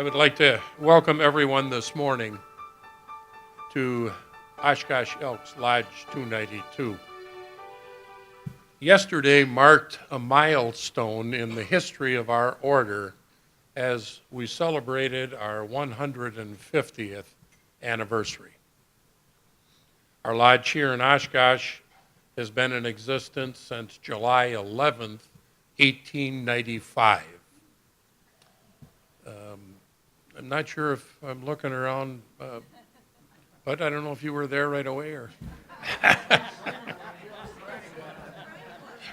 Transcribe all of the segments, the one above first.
I would like to welcome everyone this morning to Oshkosh Elks Lodge 292. Yesterday marked a milestone in the history of our order as we celebrated our 150th anniversary. Our lodge here in Oshkosh has been in existence since July 11th, 1895. I'm not sure if I'm looking around, but I don't know if you were there right away or.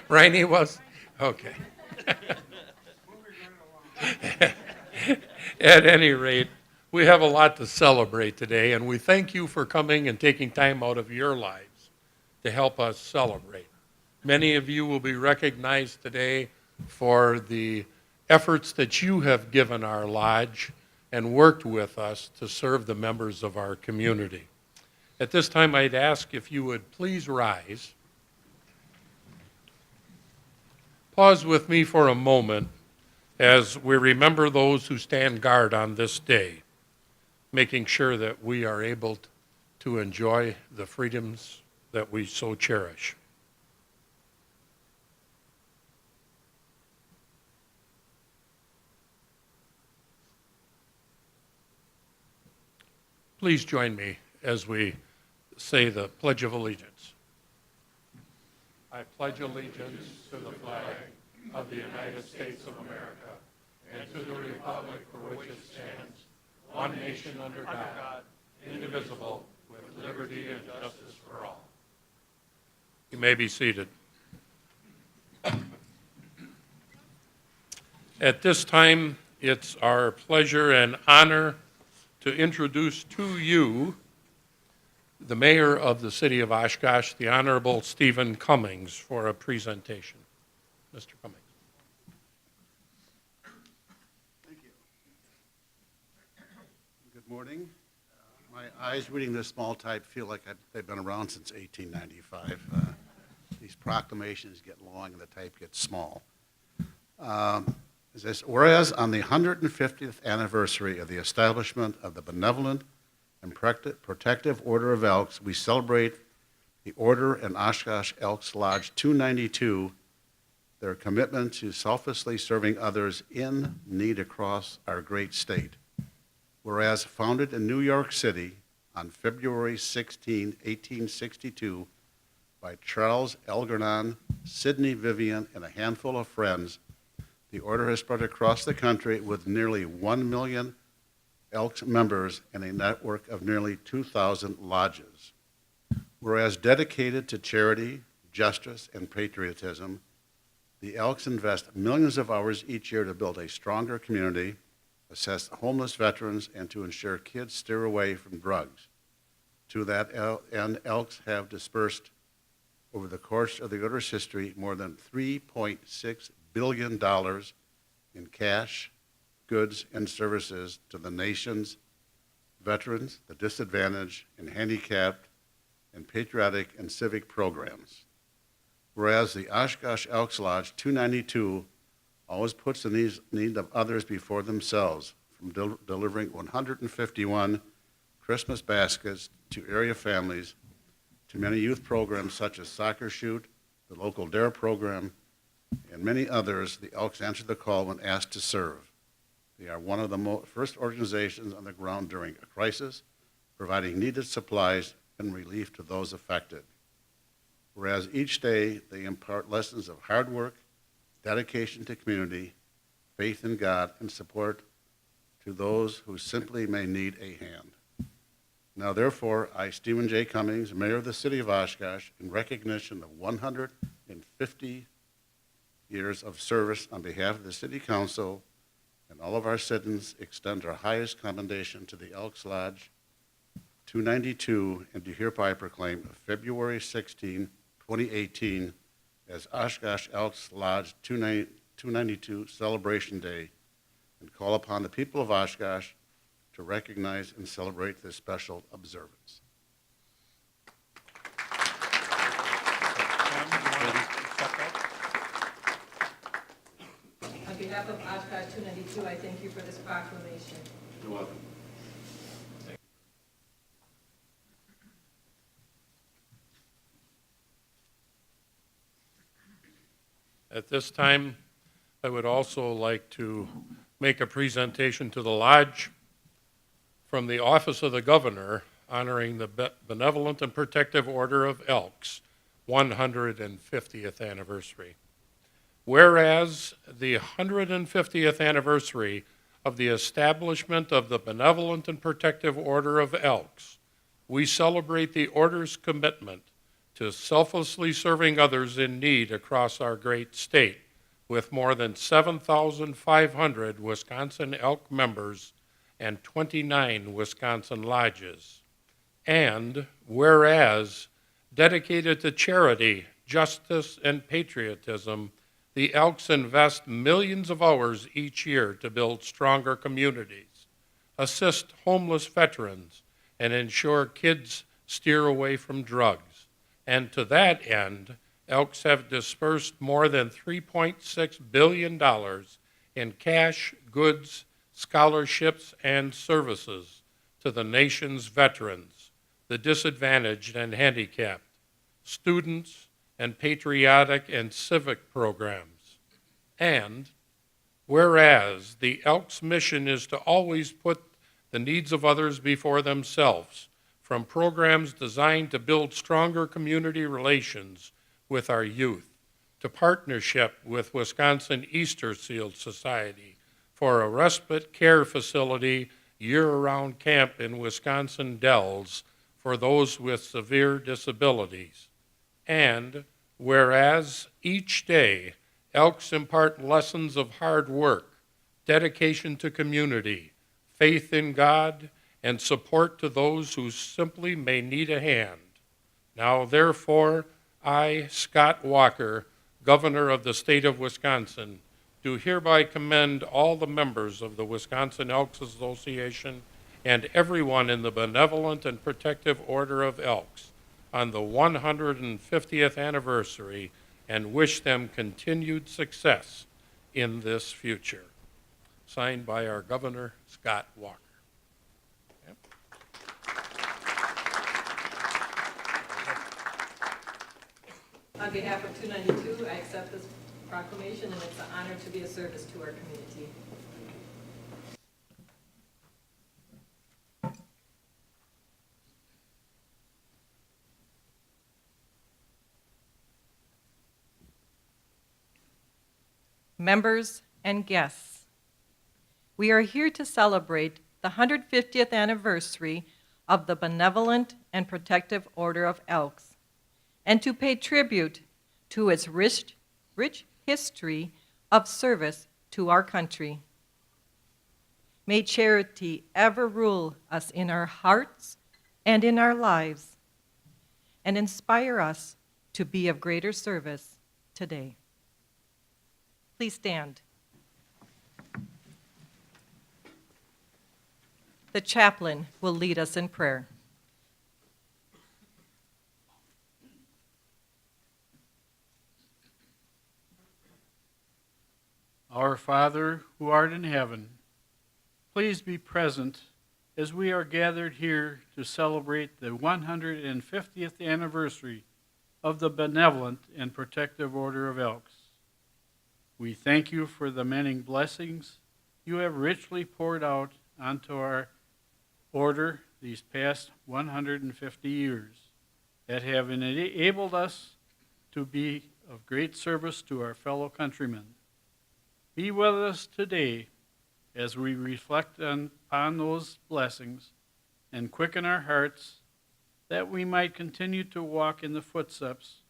Rainey was? Okay. At any rate, we have a lot to celebrate today, and we thank you for coming and taking time out of your lives to help us celebrate. Many of you will be recognized today for the efforts that you have given our lodge and worked with us to serve the members of our community. At this time, I'd ask if you would please rise. Pause with me for a moment as we remember those who stand guard on this day, making sure that we are able to enjoy the freedoms that we so cherish. Please join me as we say the Pledge of Allegiance. I pledge allegiance to the flag of the United States of America and to the republic for which it stands, one nation under God, indivisible, with liberty and justice for all. You may be seated. At this time, it's our pleasure and honor to introduce to you the mayor of the city of Oshkosh, the Honorable Stephen Cummings, for a presentation. Mr. Cummings. Thank you. Good morning. My eyes reading this small type feel like they've been around since 1895. These proclamations get long and the type gets small. Whereas on the 150th anniversary of the establishment of the Benevolent and Protective Order of Elks, we celebrate the Order and Oshkosh Elks Lodge 292, their commitment to selflessly serving others in need across our great state. Whereas founded in New York City on February 16, 1862, by Charles Algernon, Sidney Vivian, and a handful of friends, the order has spread across the country with nearly 1 million Elks members and a network of nearly 2,000 lodges. Whereas dedicated to charity, justice, and patriotism, the Elks invest millions of hours each year to build a stronger community, assist homeless veterans, and to ensure kids steer away from drugs. To that end, Elks have dispersed over the course of the order's history more than $3.6 billion in cash, goods, and services to the nation's veterans, the disadvantaged, and handicapped, and patriotic and civic programs. Whereas the Oshkosh Elks Lodge 292 always puts the need of others before themselves, from delivering 151 Christmas baskets to area families, to many youth programs such as Soccer Shoot, the local DARE program, and many others, the Elks answer the call when asked to serve. They are one of the first organizations on the ground during a crisis, providing needed supplies and relief to those affected. Whereas each day they impart lessons of hard work, dedication to community, faith in God, and support to those who simply may need a hand. Now therefore, I, Stephen J. Cummings, Mayor of the City of Oshkosh, in recognition of 150 years of service on behalf of the City Council and all of our citizens, extend our highest commendation to the Elks Lodge 292 and do hereby proclaim February 16, 2018 as Oshkosh Elks Lodge 292 Celebration Day and call upon the people of Oshkosh to recognize and celebrate this special observance. On behalf behalf of Oshkosh 292, I thank you for this proclamation. You're welcome. At this time, I would also like to make a presentation to the Lodge from the Office of the Governor honoring the Benevolent and Protective Order of Elks 150th anniversary. Whereas the 150th anniversary of the establishment of the Benevolent and Protective Order of Elks, we celebrate the Order's commitment to selflessly serving others in need across our great state, with more than 7,500 Wisconsin Elk members and 29 Wisconsin lodges. And whereas dedicated to charity, justice, and patriotism, the Elks invest millions of hours each year to build stronger communities, assist homeless veterans, and ensure kids steer away from drugs. And to that end, Elks have dispersed more than $3.6 billion in cash, goods, scholarships, and services to the nation's veterans, the disadvantaged and handicapped, students, and patriotic and civic programs. And whereas the Elks' mission is to always put the needs of others before themselves, from programs designed to build stronger community relations with our youth, to partnership with Wisconsin Easter Seal Society for a respite care facility year-round camp in Wisconsin Dells for those with severe disabilities. And whereas each day Elks impart lessons of hard work, dedication to community, faith in God, and support to those who simply may need a hand. Now, therefore, I, Scott Walker, Governor of the state of Wisconsin, do hereby commend all the members of the Wisconsin Elks Association and everyone in the Benevolent and Protective Order of Elks on the 150th anniversary and wish them continued success in this future. Signed by our Governor, Scott Walker. On behalf of 292, I accept this proclamation, and it's an honor to be of service to our community. Members and guests, we are here to celebrate the 150th anniversary of the Benevolent and Protective Order of Elks, and to pay tribute to its rich history of service to our country. May charity ever rule us in our hearts and in our lives, and inspire us to be of greater service today. Please stand. The chaplain will lead us in prayer. Our Father, who art in heaven, please be present as we are gathered here to celebrate the 150th anniversary of the Benevolent and Protective Order of Elks. We thank you for the many blessings you have richly poured out onto our order these past 150 years that have enabled us to be of great service to our fellow countrymen. Be with us today as we reflect upon those blessings and quicken our hearts that we might continue to walk in the footsteps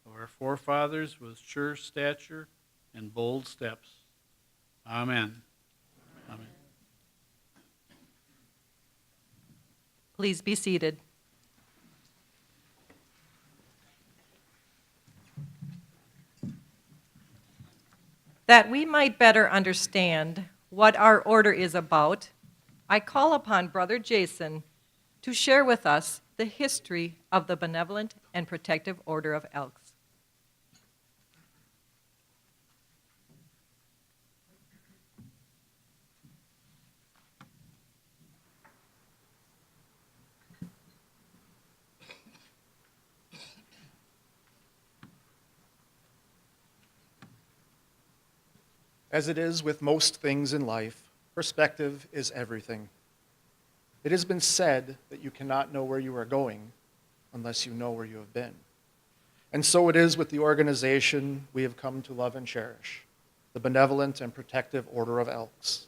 of our forefathers with sure stature and bold steps. Amen. Amen. Please be seated. That we might better understand what our order is about, I call upon Brother Jason to share with us the history of the Benevolent and Protective Order of Elks. As it is with most things in life, perspective is everything. It has been said that you cannot know where you are going unless you know where you have been. And so it is with the organization we have come to love and cherish, the Benevolent and Protective Order of Elks,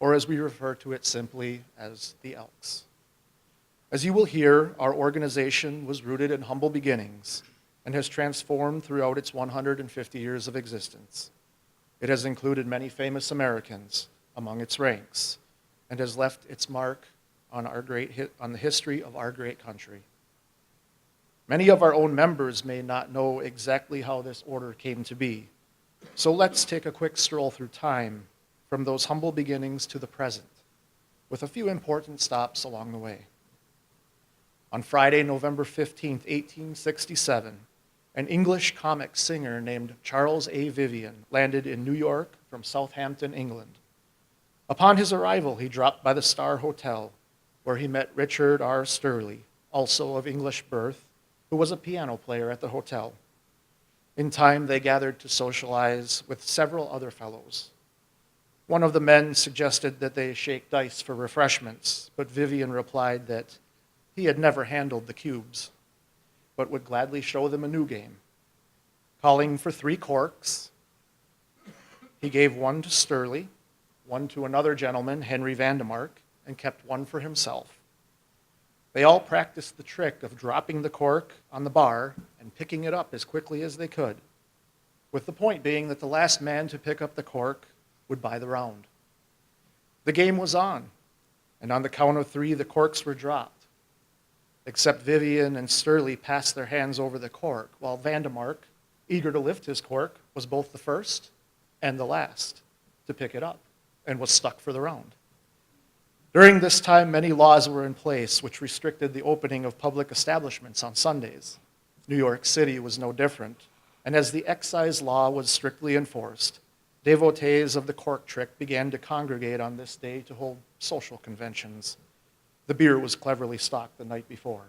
or as we refer to it simply as the Elks. As you will hear, our organization was rooted in humble beginnings and has transformed throughout its 150 years of existence. It has included many famous Americans among its ranks and has left its mark on the history of our great country. Many of our own members may not know exactly how this order came to be, so let's take a quick stroll through time from those humble beginnings to the present, with a few important stops along the way. On Friday, November 15, 1867, an English comic singer named Charles A. Vivian landed in New York from Southampton, England. Upon his arrival, he dropped by the Star Hotel, where he met Richard R. Sturley, also of English birth, who was a piano player at the hotel. In time, they gathered to socialize with several other fellows. One of the men suggested that they shake dice for refreshments, but Vivian replied that he had never handled the cubes, but would gladly show them a new game. Calling for 3 corks, he gave one to Sturley, one to another gentleman, Henry Vandemark, and kept one for himself. They all practiced the trick of dropping the cork on the bar and picking it up as quickly as they could, with the point being that the last man to pick up the cork would buy the round. The game was on, and on the count of 3, the corks were dropped, except Vivian and Sturley passed their hands over the cork, while Vandemark, eager to lift his cork, was both the first and the last to pick it up, and was stuck for the round. During this time, many laws were in place which restricted the opening of public establishments on Sundays. New York City was no different, and as the excise law was strictly enforced, devotees of the cork trick began to congregate on this day to hold social conventions. The beer was cleverly stocked the night before.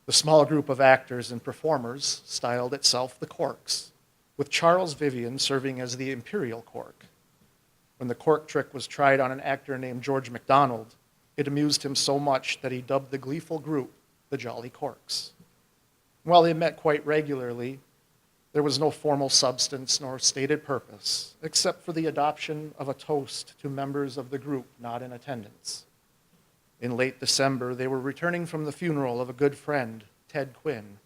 The small group of actors and performers styled itself the Corks, with Charles Vivian serving as the imperial cork. When the cork trick was tried on an actor named George MacDonald, it amused him so much that he dubbed the gleeful group the Jolly Corks. While they met quite regularly, there was no formal substance nor stated purpose, except for the adoption of a toast to members of the group not in attendance. In late December, they were returning from the funeral of a good friend, Ted Quinn,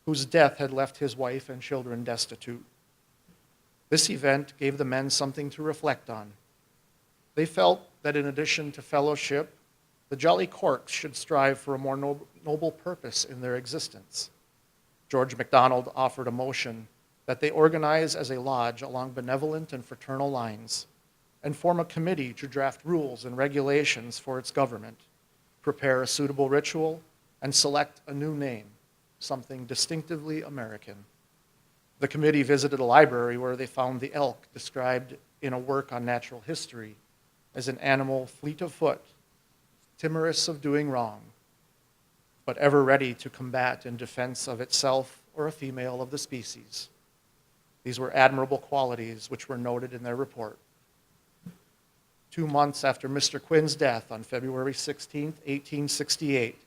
whose death had left his wife and children destitute. This event gave the men something to reflect on. They felt that in addition to fellowship, the Jolly Corks should strive for a more noble purpose in their existence. George MacDonald offered a motion that they organize as a lodge along benevolent and fraternal lines and form a committee to draft rules and regulations for its government, prepare a suitable ritual, and select a new name, something distinctively American. The committee visited a library where they found the elk described in a work on natural history as an animal fleet of foot, timorous of doing wrong, but ever ready to combat in defense of itself or a female of the species. These were admirable qualities which were noted in their report. 2 months after Mr. Quinn's death on February 16, 1868,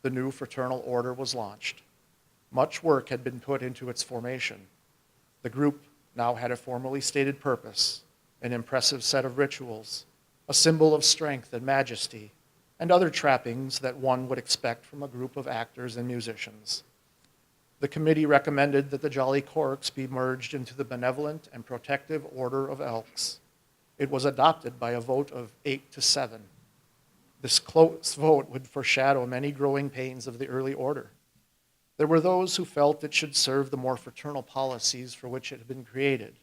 the new fraternal order was launched. Much work had been put into its formation. The group now had a formally stated purpose, an impressive set of rituals, a symbol of strength and majesty, and other trappings that one would expect from a group of actors and musicians. The committee recommended that the Jolly Corks be merged into the Benevolent and Protective Order of Elks. It was adopted by a vote of 8 to 7. This close vote would foreshadow many growing pains of the early order. There were those who felt it should serve the more fraternal policies for which it had been created,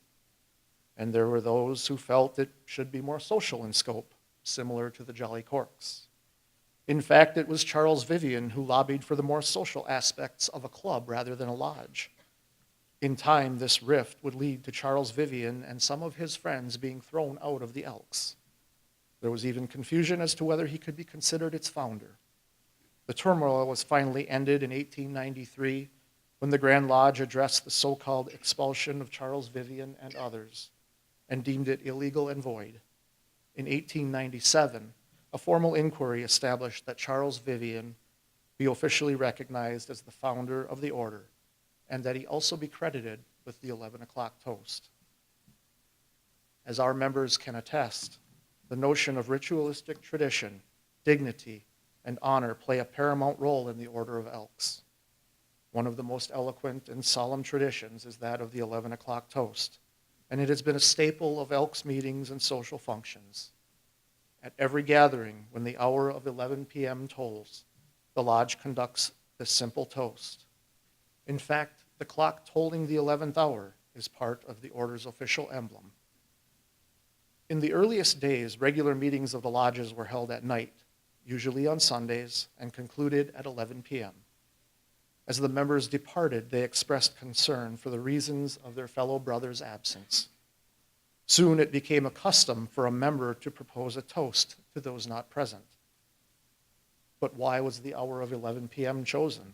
and there were those who felt it should be more social in scope, similar to the Jolly Corks. In fact, it was Charles Vivian who lobbied for the more social aspects of a club rather than a lodge. In time, this rift would lead to Charles Vivian and some of his friends being thrown out of the Elks. There was even confusion as to whether he could be considered its founder. The turmoil was finally ended in 1893 when the Grand Lodge addressed the so-called expulsion of Charles Vivian and others, and deemed it illegal and void. In 1897, a formal inquiry established that Charles Vivian be officially recognized as the founder of the order, and that he also be credited with the 11 o'clock toast. As our members can attest, the notion of ritualistic tradition, dignity, and honor play a paramount role in the Order of Elks. One of the most eloquent and solemn traditions is that of the 11 o'clock toast, and it has been a staple of Elks meetings and social functions. At every gathering, when the hour of 11 p.m. tolls, the lodge conducts this simple toast. In fact, the clock tolling the 11th hour is part of the Order's official emblem. In the earliest days, regular meetings of the lodges were held at night, usually on Sundays, and concluded at 11 p.m. As the members departed, they expressed concern for the reasons of their fellow brothers' absence. Soon it became a custom for a member to propose a toast to those not present. But why was the hour of 11 p.m. chosen?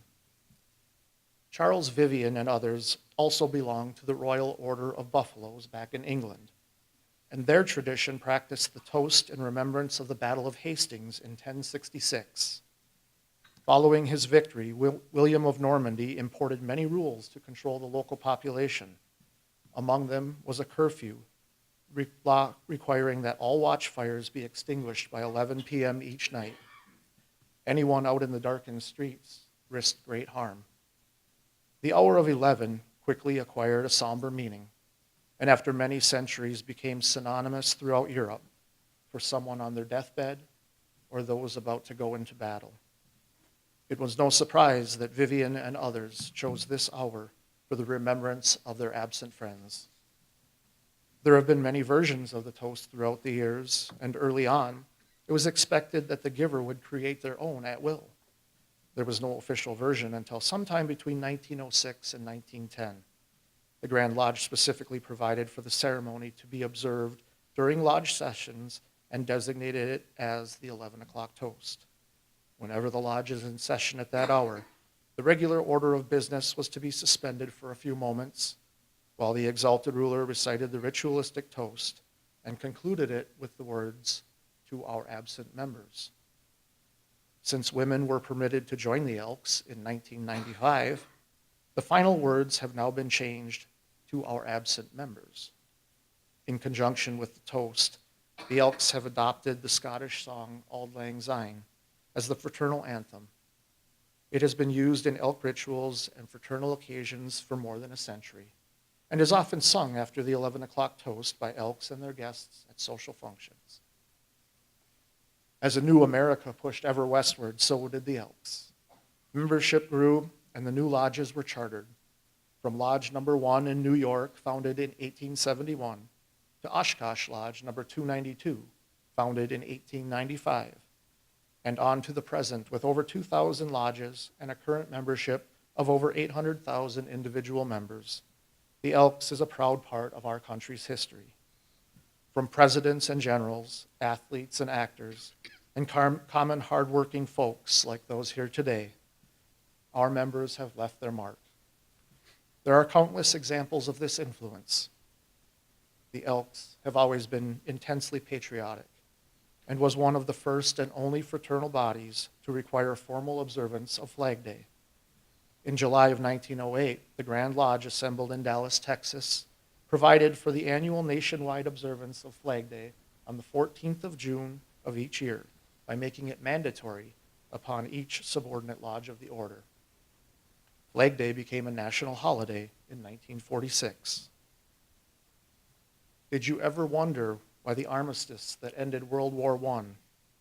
Charles Vivian and others also belonged to the Royal Order of Buffaloes back in England, and their tradition practiced the toast in remembrance of the Battle of Hastings in 1066. Following his victory, William of Normandy imported many rules to control the local population. Among them was a curfew law requiring that all watchfires be extinguished by 11 p.m. each night. Anyone out in the darkened streets risked great harm. The hour of 11 quickly acquired a somber meaning, and after many centuries became synonymous throughout Europe for someone on their deathbed or those about to go into battle. It was no surprise that Vivian and others chose this hour for the remembrance of their absent friends. There have been many versions of the toast throughout the years, and early on, it was expected that the giver would create their own at will. There was no official version until sometime between 1906 and 1910. The Grand Lodge specifically provided for the ceremony to be observed during lodge sessions and designated it as the 11 o'clock toast. Whenever the lodge is in session at that hour, the regular order of business was to be suspended for a few moments while the exalted ruler recited the ritualistic toast and concluded it with the words, "To our absent members." Since women were permitted to join the Elks in 1995, the final words have now been changed to "our absent members." In conjunction with the toast, the Elks have adopted the Scottish song Auld Lang Syne as the fraternal anthem. It has been used in Elk rituals and fraternal occasions for more than a century, and is often sung after the 11 o'clock toast by Elks and their guests at social functions. As a new America pushed ever westward, so did the Elks. Membership grew, and the new lodges were chartered. From Lodge Number 1 in New York, founded in 1871, to Oshkosh Lodge Number 292, founded in 1895, and on to the present with over 2,000 lodges and a current membership of over 800,000 individual members. The Elks is a proud part of our country's history. From presidents and generals, athletes and actors, and common hardworking folks like those here today, our members have left their mark. There are countless examples of this influence. The Elks have always been intensely patriotic and was one of the first and only fraternal bodies to require formal observance of Flag Day. In July of 1908, the Grand Lodge assembled in Dallas, Texas, provided for the annual nationwide observance of Flag Day on the 14th of June of each year by making it mandatory upon each subordinate lodge of the order. Flag Day became a national holiday in 1946. Did you ever wonder why the armistice that ended World War I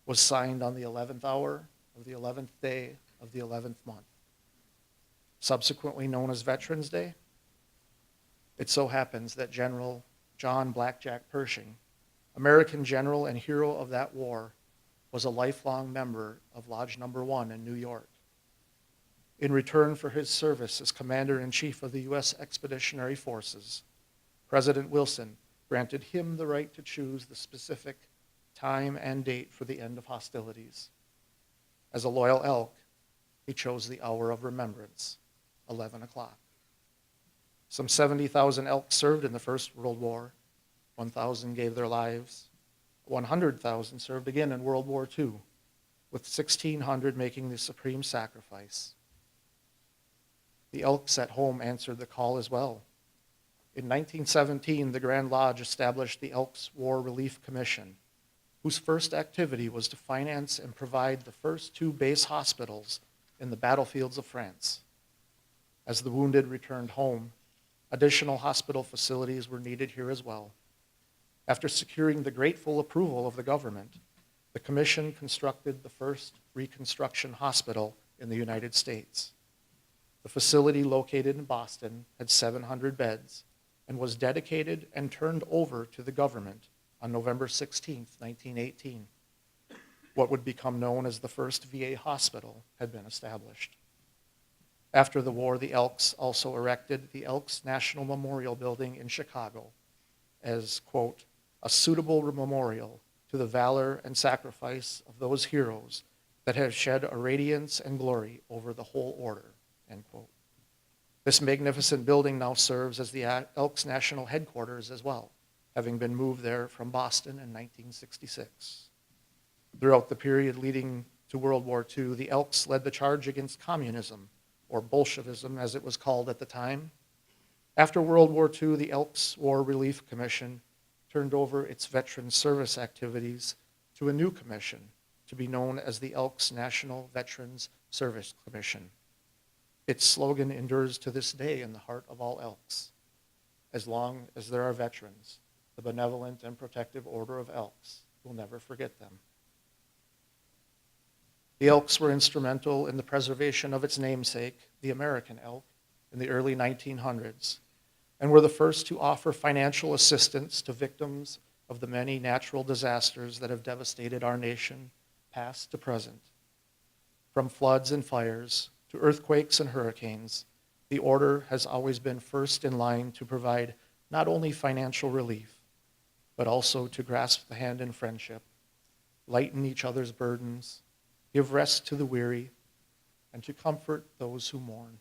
was signed on the 11th hour of the 11th day of the 11th month, subsequently known as Veterans Day? It so happens that General John Blackjack Pershing, American general and hero of that war, was a lifelong member of Lodge Number 1 in New York. In return for his service as Commander-in-Chief of the U.S. Expeditionary Forces, President Wilson granted him the right to choose the specific time and date for the end of hostilities. As a loyal Elk, he chose the hour of remembrance, 11 o'clock. Some 70,000 Elks served in the First World War, 1,000 gave their lives. 100,000 served again in World War II, with 1,600 making the supreme sacrifice. The Elks at home answered the call as well. In 1917, the Grand Lodge established the Elks War Relief Commission, whose first activity was to finance and provide the first 2 base hospitals in the battlefields of France. As the wounded returned home, additional hospital facilities were needed here as well. After securing the grateful approval of the government, the commission constructed the first Reconstruction Hospital in the United States. The facility located in Boston had 700 beds and was dedicated and turned over to the government on November 16, 1918. What would become known as the first VA hospital had been established. After the war, the Elks also erected the Elks National Memorial Building in Chicago as, quote, a suitable memorial to the valor and sacrifice of those heroes that have shed a radiance and glory over the whole order, end quote. This magnificent building now serves as the Elks National Headquarters as well, having been moved there from Boston in 1966. Throughout the period leading to World War II, the Elks led the charge against communism, or Bolshevism as it was called at the time. After World War II, the Elks War Relief Commission turned over its veteran service activities to a new commission to be known as the Elks National Veterans Service Commission. Its slogan endures to this day in the heart of all Elks. As long as there are veterans, the Benevolent and Protective Order of Elks will never forget them. The Elks were instrumental in the preservation of its namesake, the American elk, in the early 1900s, and were the first to offer financial assistance to victims of the many natural disasters that have devastated our nation, past to present. From floods and fires to earthquakes and hurricanes, the Order has always been first in line to provide not only financial relief, but also to grasp the hand in friendship, lighten each other's burdens, give rest to the weary, and to comfort those who mourn.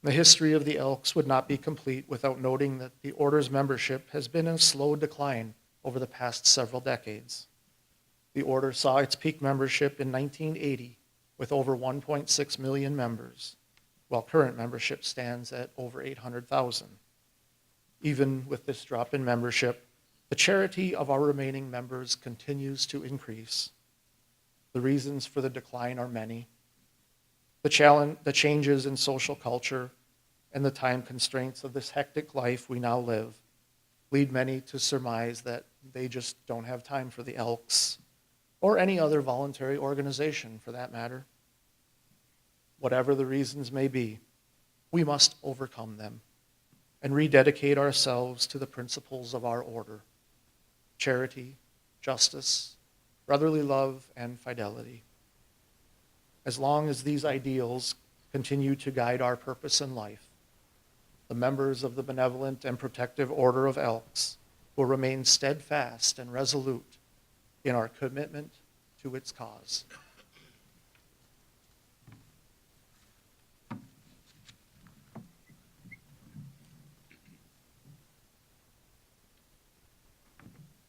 The history of the Elks would not be complete without noting that the Order's membership has been in slow decline over the past several decades. The Order saw its peak membership in 1980 with over 1.6 million members, while current membership stands at over 800,000. Even with this drop in membership, the charity of our remaining members continues to increase. The reasons for the decline are many. The changes in social culture and the time constraints of this hectic life we now live lead many to surmise that they just don't have time for the Elks or any other voluntary organization for that matter. Whatever the reasons may be, we must overcome them and rededicate ourselves to the principles of our order: charity, justice, brotherly love, and fidelity. As long as these ideals continue to guide our purpose in life, the members of the Benevolent and Protective Order of Elks will remain steadfast and resolute in our commitment to its cause.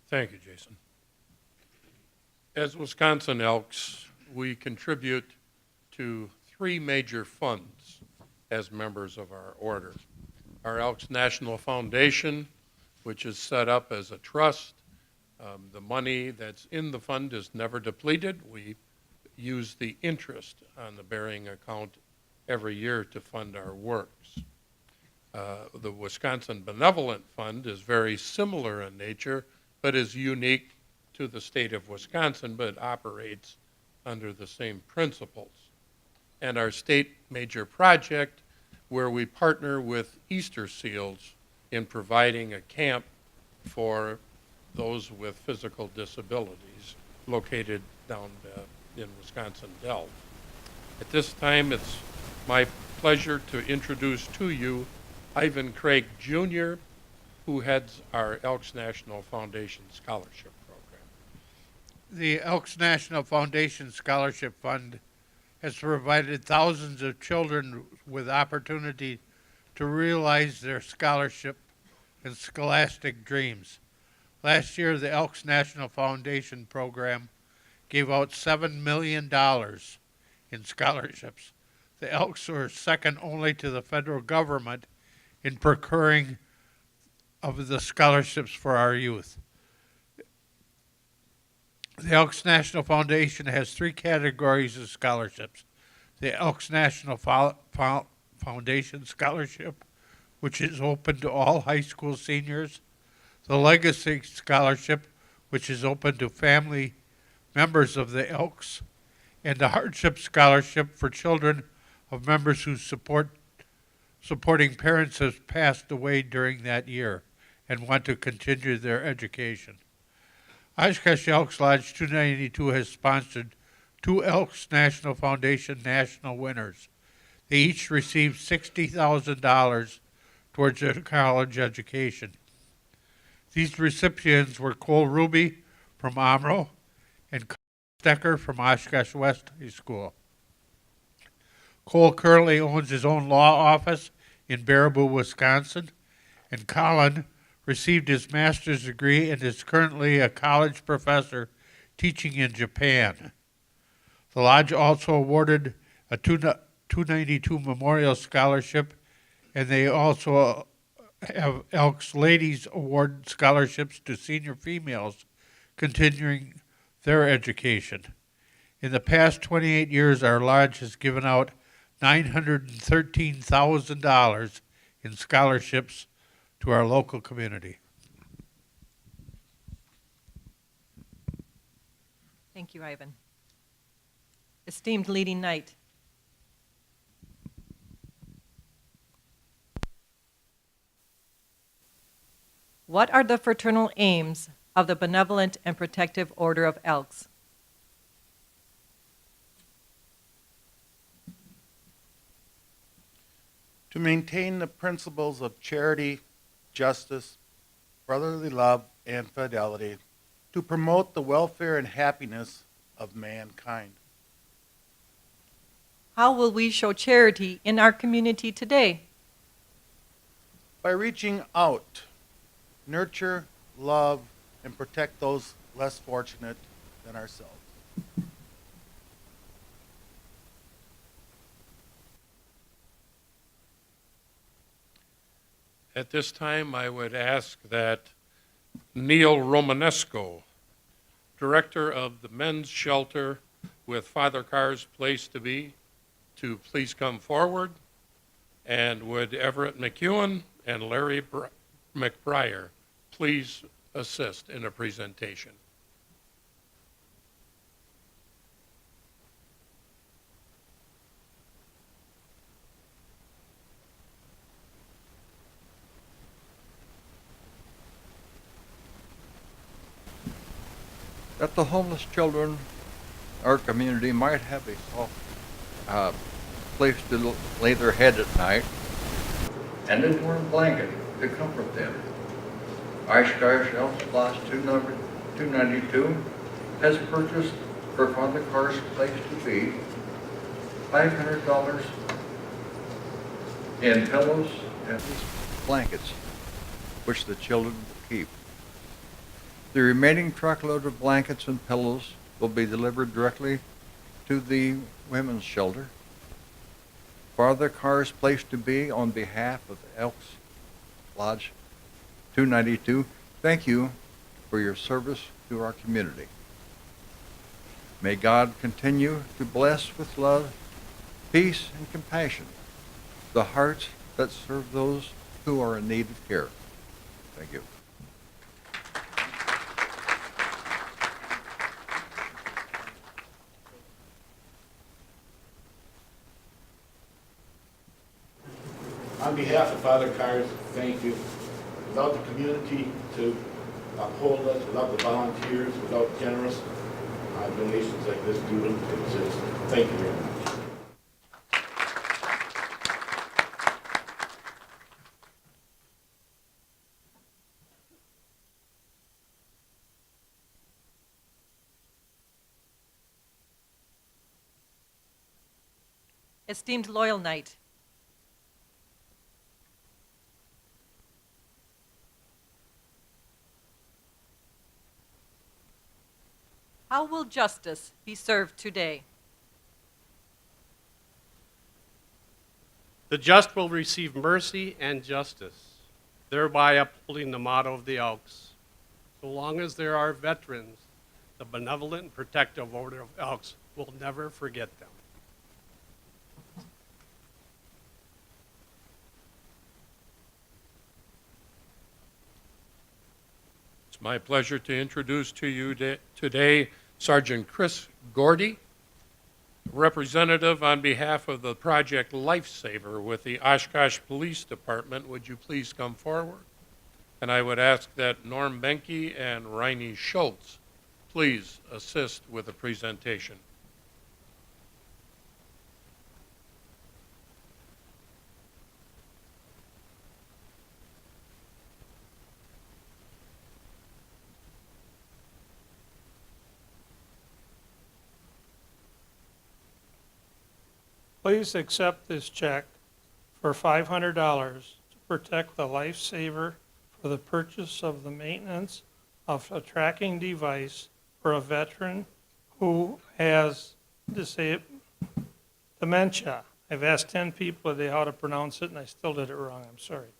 Thank you, Jason. As Wisconsin Elks, we contribute to 3 major funds as members of our order. Our Elks National Foundation, which is set up as a trust. The money that's in the fund is never depleted. We use the interest on the bearing account every year to fund our works. The Wisconsin Benevolent Fund is very similar in nature, but is unique to the state of Wisconsin, but operates under the same principles. And our state major project, where we partner with Easter Seals in providing a camp for those with physical disabilities located down in Wisconsin Dells. At this time, it's my pleasure to introduce to you Ivan Craig Jr., who heads our Elks National Foundation Scholarship Program. The Elks National Foundation Scholarship Fund has provided thousands of children with opportunity to realize their scholarship and scholastic dreams. Last year, the Elks National Foundation program gave out $7 million in scholarships. The Elks were second only to the federal government in procuring of the scholarships for our youth. The Elks National Foundation has three categories of scholarships. The Elks National Foundation Scholarship, which is open to all high school seniors. The Legacy Scholarship, which is open to family members of the Elks. And the Hardship Scholarship for children of members whose supporting parents has passed away during that year and want to continue their education. Oshkosh Elks Lodge 292 has sponsored two Elks National Foundation national winners. They each received $60,000 towards their college education. These recipients were Cole Ruby from Amro and Carl Stecker from Oshkosh West High School. Cole currently owns his own law office in Baraboo, Wisconsin, and Colin received his master's degree and is currently a college professor teaching in Japan. The Lodge also awarded a 292 Memorial Scholarship, and they also have Elks Ladies Award scholarships to senior females continuing their education. In the past 28 years, our Lodge has given out $913,000 in scholarships to our local community. Thank you, Ivan. Esteemed leading knight, what are the fraternal aims of the Benevolent and Protective Order of Elks? To maintain the principles of charity, justice, brotherly love, and fidelity, to promote the welfare and happiness of mankind. How will we show charity in our community today? By reaching out, nurture, love, and protect those less fortunate than ourselves. At this time, I would ask that Neil Romanesco, Director of the Men's Shelter with Father Carr's Place to Be, to please come forward, and would Everett McEwen and Larry McBriar please assist in a presentation. That the homeless children, our community, might have a soft place to lay their head at night, and a warm blanket to comfort them. Oshkosh Elks Lodge 292 has purchased for Father Carr's Place to Be $500 in pillows and blankets, which the children will keep. The remaining truckload of blankets and pillows will be delivered directly to the women's shelter. Father Carr's Place to Be, on behalf of Elks Lodge 292, thank you for your service to our community. May God continue to bless with love, peace, and compassion the hearts that serve those who are in need of care. Thank you. On behalf of Father Carr's, thank you. Without the community to uphold us, without the volunteers, without generous donations like this, we wouldn't exist. Thank you very much. Esteemed loyal knight, How will justice be served today? The just will receive mercy and justice, thereby upholding the motto of the Elks. So long as there are veterans, the Benevolent and Protective Order of Elks will never forget them. It's my pleasure to introduce to you today Sergeant Chris Gordy, representative on behalf of the Project Lifesaver with the Oshkosh Police Department. Would you please come forward? And I would ask that Norm Benke and Reini Schultz please assist with the presentation. Please accept this check for $500 to protect the lifesaver for the purchase of the maintenance of a tracking device for a veteran who has dementia. I've asked 10 people today how to pronounce it, and I still did it wrong. I'm sorry.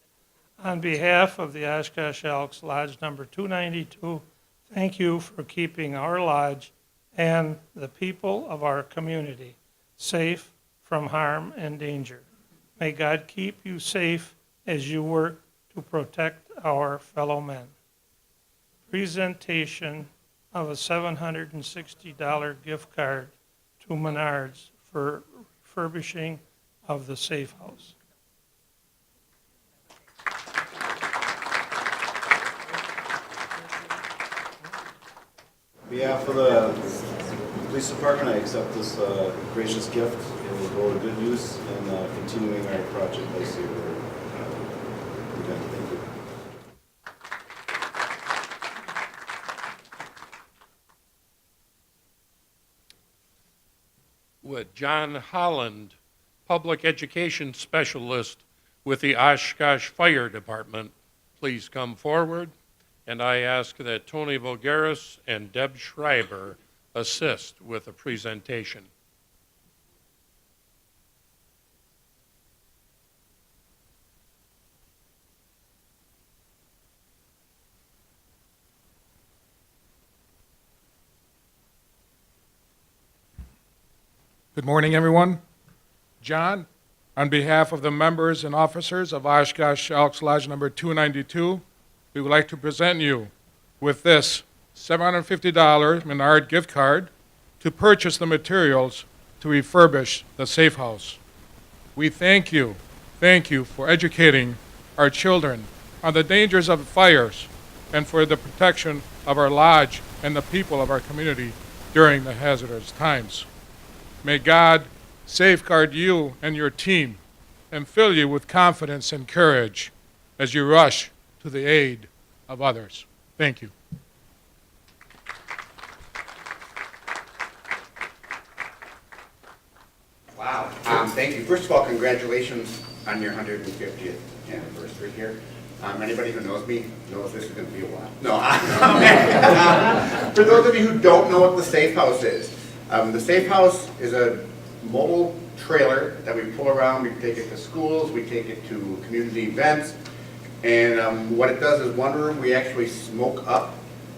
On behalf of the Oshkosh Elks, Lodge number 292, thank you for keeping our lodge and the people of our community safe from harm and danger. May God keep you safe as you work to protect our fellow men. Presentation of a $760 gift card to Menards for refurbishing of the safe house. On behalf of the police department, I accept this gracious gift. It will go to good use in continuing our project lifesaver event. Thank you. Would John Holland, Public Education Specialist with the Oshkosh Fire Department, please come forward? And I ask that Tony Vogaris and Deb Schreiber assist with the presentation. Good morning, everyone. John, on behalf of the members and officers of Oshkosh Elks Lodge number 292, we would like to present you with this $750 Menard gift card to purchase the materials to refurbish the safe house. We thank you for educating our children on the dangers of fires and for the protection of our lodge and the people of our community during the hazardous times. May God safeguard you and your team and fill you with confidence and courage as you rush to the aid of others. Thank you. Wow. Thank you. First of all, congratulations on your 150th anniversary here. Anybody who knows me knows this is going to be a while. No. For those of you who don't know what the safe house is, the safe house is a mobile trailer that we pull around. We take it to schools, we take it to community events, and what it does is one room we actually smoke up.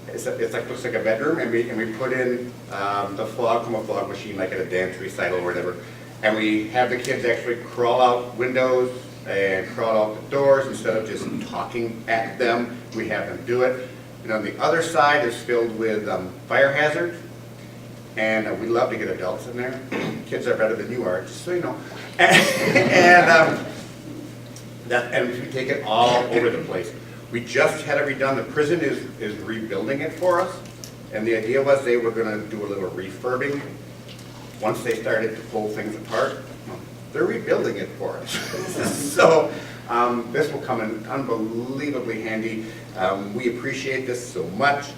It's like looks like a bedroom, and we put in the fog machine like at a dance recital or whatever, and we have the kids actually crawl out windows and crawl out the doors instead of just talking at them. We have them do it. And on the other side is filled with fire hazards. And we love to get adults in there. Kids are better than you are, just so you know. And we take it all over the place. We just had it redone. The prison is rebuilding it for us. And the idea was they were going to do a little refurbing. Once they started to pull things apart, they're rebuilding it for us. So this will come in unbelievably handy. We appreciate this so much.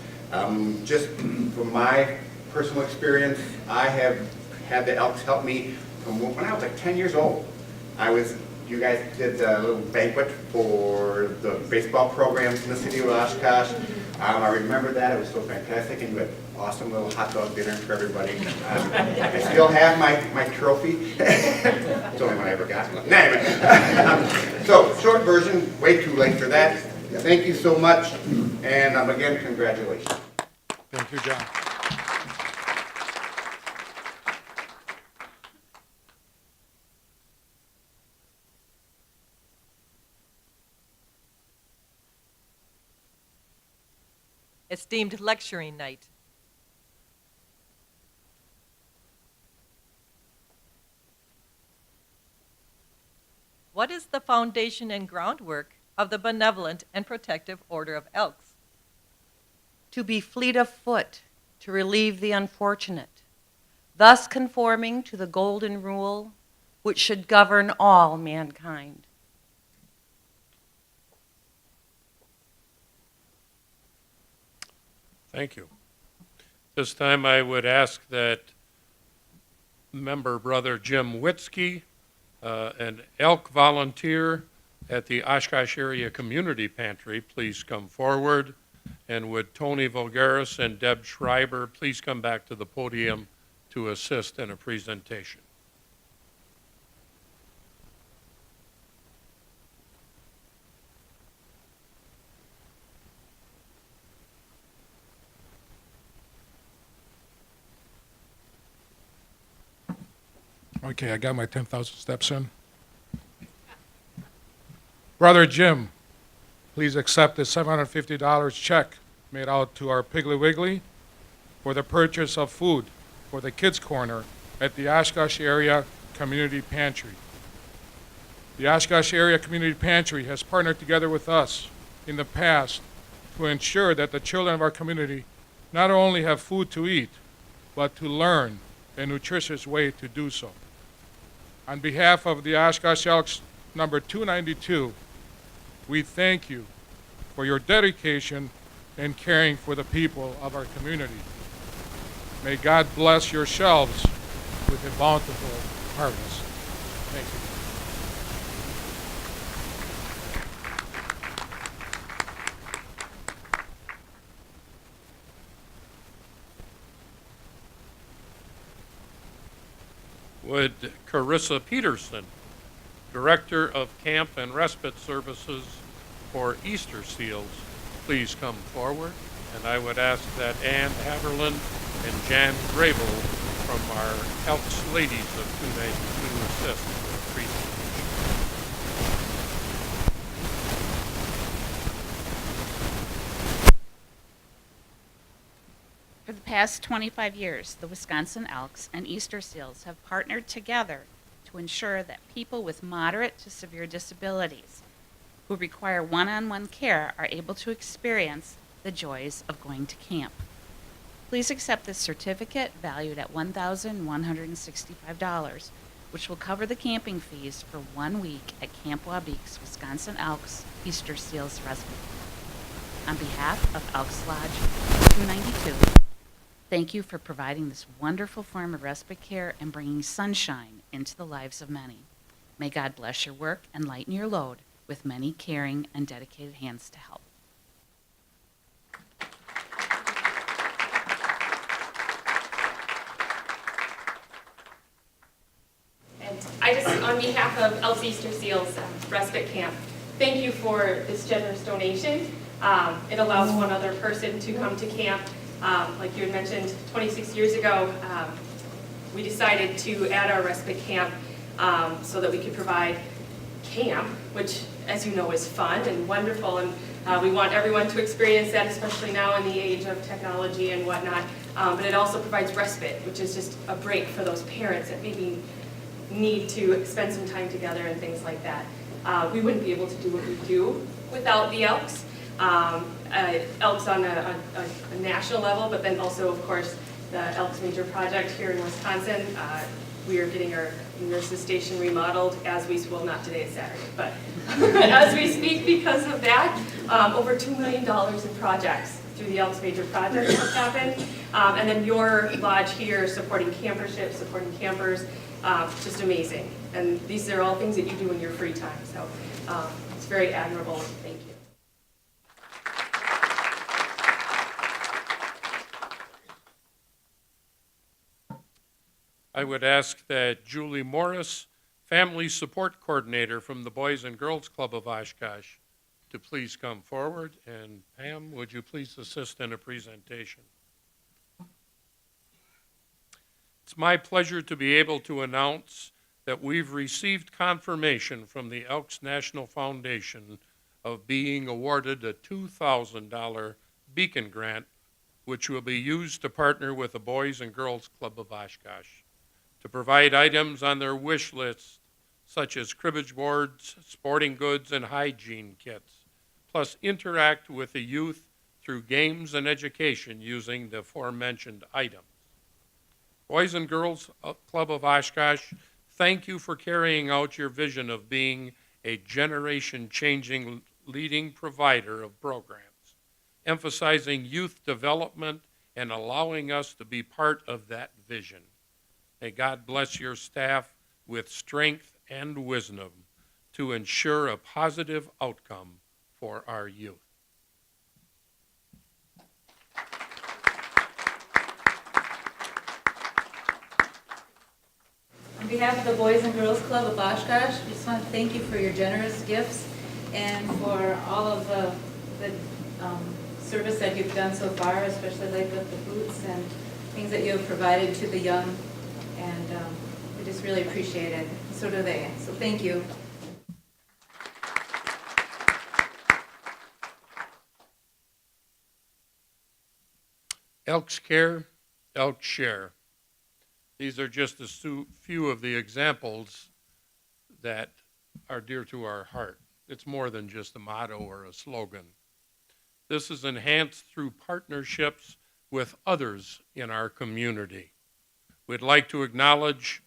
Just from my personal experience, I have had the Elks help me from when I was like 10 years old. You guys did a little banquet for the baseball programs in the city of Oshkosh. I remember that. It was so fantastic, and we had awesome little hot dog dinner for everybody. I still have my trophy. It's the only one I ever got. Anyway, so short version, way too late for that. Thank you so much, and again, congratulations. Thank you, John. Esteemed lecturing night. What is the foundation and groundwork of the Benevolent and Protective Order of Elks? To be fleet of foot, to relieve the unfortunate, thus conforming to the golden rule which should govern all mankind. Thank you. This time I would ask that member brother Jim Witzke, an elk volunteer at the Oshkosh Area Community Pantry, please come forward. And would Tony Vulgaris and Deb Schreiber please come back to the podium to assist in a presentation. Okay, I got my 10,000 steps in. Brother Jim, please accept this $750 check made out to our Piggly Wiggly for the purchase of food for the Kids Corner at the Oshkosh Area Community Pantry. The Oshkosh Area Community Pantry has partnered together with us in the past to ensure that the children of our community not only have food to eat, but to learn a nutritious way to do so. On behalf of the Oshkosh Elks number 292, we thank you for your dedication in caring for the people of our community. May God bless your shelves with a bountiful harvest. Thank you. Would Carissa Peterson, Director of Camp and Respite Services for Easter Seals, please come forward? And I would ask that Ann Haverland and Jan Grable from our Elks Ladies of 292 assist with the presentation. For the past 25 years, the Wisconsin Elks and Easter Seals have partnered together to ensure that people with moderate to severe disabilities who require one-on-one care are able to experience the joys of going to camp. Please accept this certificate valued at $1,165, which will cover the camping fees for 1 week at Camp Wabeek's Wisconsin Elks Easter Seals Respite. On behalf of Elks Lodge 292, thank you for providing this wonderful form of respite care and bringing sunshine into the lives of many. May God bless your work and lighten your load with many caring and dedicated hands to help. And I just, on behalf of Elks Easter Seals Respite Camp, thank you for this generous donation. It allows one other person to come to camp. Like you had mentioned, 26 years ago, we decided to add our respite camp so that we could provide camp, which, as you know, is fun and wonderful, and we want everyone to experience that, especially now in the age of technology and whatnot. But it also provides respite, which is just a break for those parents that maybe need to spend some time together and things like that. We wouldn't be able to do what we do without the Elks. Elks on a national level, but then also, of course, the Elks Major Project here in Wisconsin. We are getting our nurses station remodeled as we, well, not today, it's Saturday, but as we speak because of that. Over $2 million in projects through the Elks Major Project have happened. And then your lodge here supporting camperships, supporting campers, just amazing. And these are all things that you do in your free time, so it's very admirable. Thank you. I would ask that Julie Morris, Family Support Coordinator from the Boys and Girls Club of Oshkosh, to please come forward. And Pam, would you please assist in a presentation? It's my pleasure to be able to announce that we've received confirmation from the Elks National Foundation of being awarded a $2,000 Beacon Grant, which will be used to partner with the Boys and Girls Club of Oshkosh to provide items on their wish list, such as cribbage boards, sporting goods, and hygiene kits, plus interact with the youth through games and education using the aforementioned items. Boys and Girls Club of Oshkosh, thank you for carrying out your vision of being a generation-changing leading provider of programs, emphasizing youth development and allowing us to be part of that vision. May God bless your staff with strength and wisdom to ensure a positive outcome for our youth. On behalf of the Boys and Girls Club of Oshkosh, we just want to thank you for your generous gifts and for all of the service that you've done so far, especially like with the boots and things that you have provided to the young. And we just really appreciate it. So do they. So thank you. Elks Care, Elks Share. These are just a few of the examples that are dear to our heart. It's more than just a motto or a slogan. This is enhanced through partnerships with others in our community. We'd like to acknowledge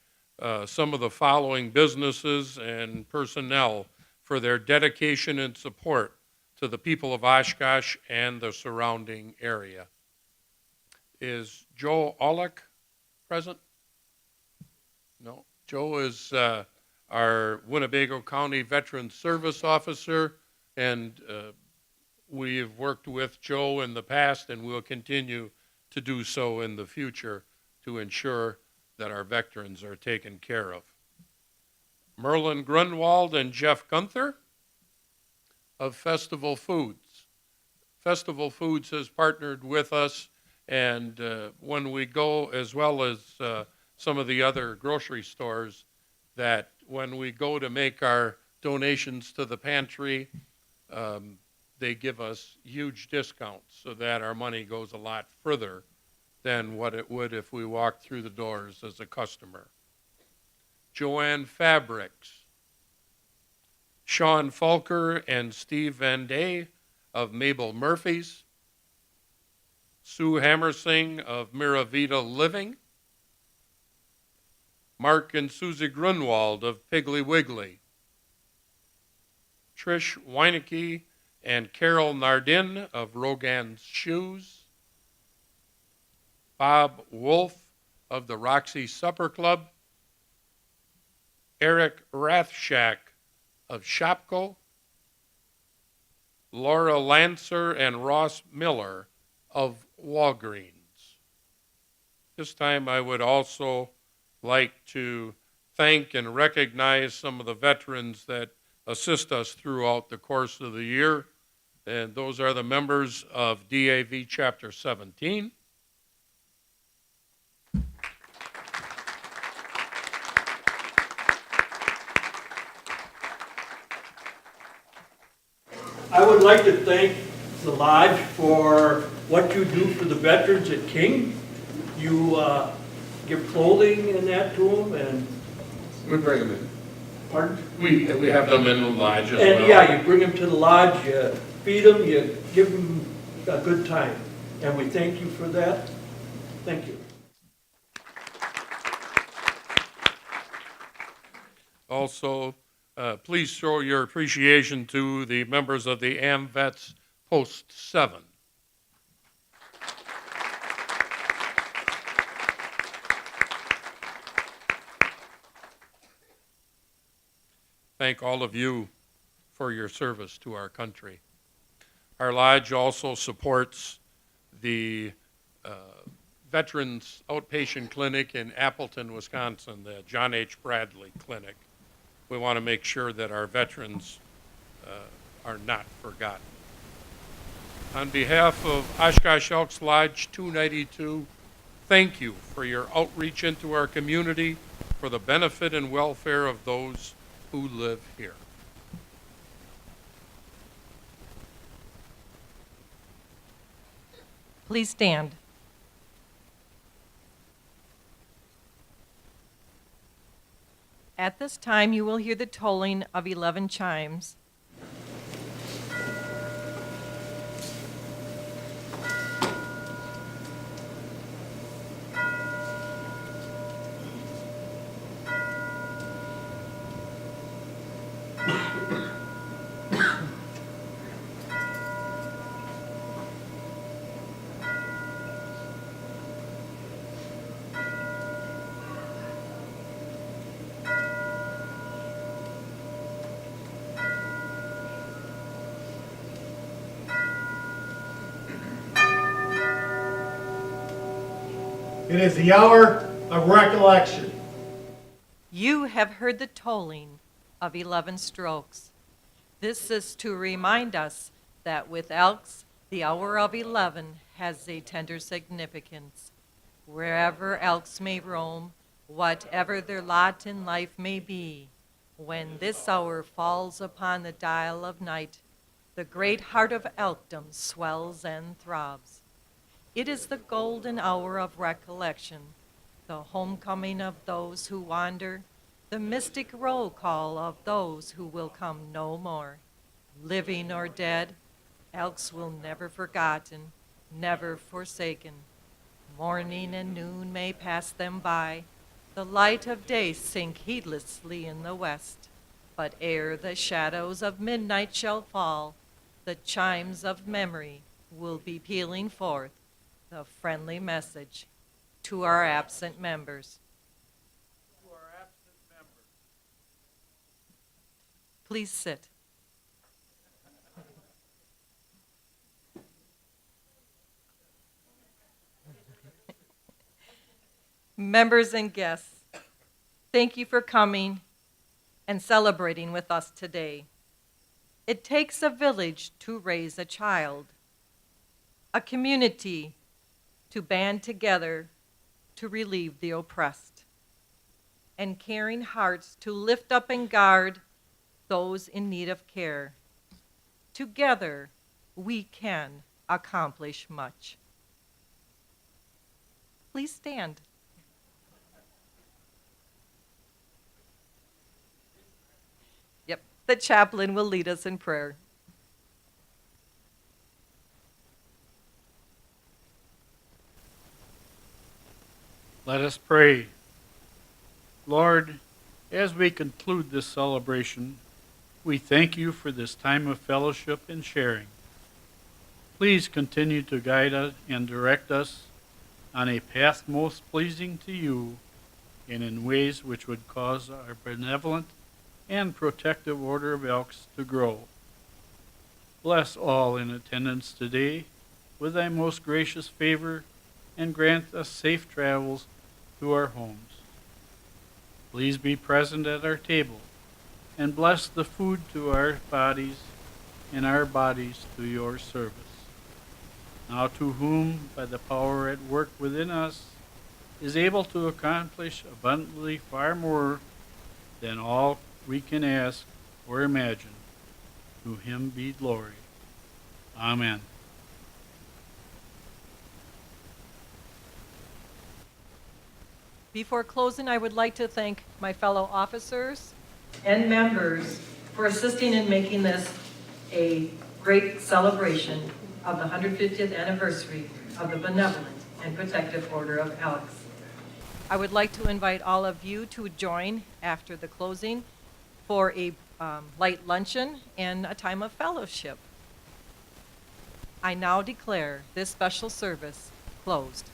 some of the following businesses and personnel for their dedication and support to the people of Oshkosh and the surrounding area. Is Joe Olick present? No. Joe is our Winnebago County Veteran Service Officer, and we've worked with Joe in the past and will continue to do so in the future to ensure that our veterans are taken care of. Merlin Grunwald and Jeff Gunther of Festival Foods. Festival Foods has partnered with us, and when we go, as well as some of the other grocery stores, that when we go to make our donations to the Pantry, they give us huge discounts so that our money goes a lot further than what it would if we walked through the doors as a customer. Joanne Fabrics, Sean Fulker and Steve Van Day of Mabel Murphy's, Sue Hammersing of Miravita Living, Mark and Susie Grunwald of Piggly Wiggly, Trish Weinecke and Carol Nardin of Rogan's Shoes, Bob Wolf of the Roxy Supper Club, Eric Rathshack of Shopko, Laura Lancer and Ross Miller of Walgreens. This time I would also like to thank and recognize some of the veterans that assist us throughout the course of the year, and those are the members of DAV Chapter 17, I would like to thank the Lodge for what you do for the veterans at King. You give clothing and that to them, and... We bring them in. Pardon? We have them in the lodge as well. And yeah, you bring them to the lodge, you feed them, you give them a good time. And we thank you for that. Thank you. Also, please show your appreciation to the members of the AMVETS Post 7. Thank all of you for your service to our country. Our lodge also supports the Veterans Outpatient Clinic in Appleton, Wisconsin, the John H. Bradley Clinic. We want to make sure that our veterans are not forgotten. On behalf of Oshkosh Elks Lodge 292, thank you for your outreach into our community for the benefit and welfare of those who live here. Please stand. At this time, you will hear the tolling of 11 chimes. It is the hour of recollection. You have heard the tolling of 11 strokes. This is to remind us that with Elks, the hour of 11 has a tender significance. Wherever Elks may roam, whatever their lot in life may be, when this hour falls upon the dial of night, the great heart of Elkdom swells and throbs. It is the golden hour of recollection, the homecoming of those who wander, the mystic roll call of those who will come no more. Living or dead, Elks will never forgotten, never forsaken. Morning and noon may pass them by, the light of day sink heedlessly in the west, but ere the shadows of midnight shall fall, the chimes of memory will be pealing forth the friendly message to our absent members. Please sit. Members and guests, thank you for coming and celebrating with us today. It takes a village to raise a child, a community to band together to relieve the oppressed, and caring hearts to lift up and guard those in need of care. Together, we can accomplish much. Please stand. Yep, the chaplain will lead us in prayer. Let us pray. Lord, as we conclude this celebration, we thank you for this time of fellowship and sharing. Please continue to guide us and direct us on a path most pleasing to you and in ways which would cause our benevolent and protective order of Elks to grow. Bless all in attendance today with thy most gracious favor and grant us safe travels to our homes. Please be present at our table and bless the food to our bodies and our bodies to your service. Now to whom, by the power at work within us, is able to accomplish abundantly far more than all we can ask or imagine, to him be glory. Amen. Before closing, I would like to thank my fellow officers and members for assisting in making this a great celebration of the 150th anniversary of the Benevolent and Protective Order of Elks. I would like to invite all of you to join after the closing for a light luncheon and a time of fellowship. I now declare this special service closed.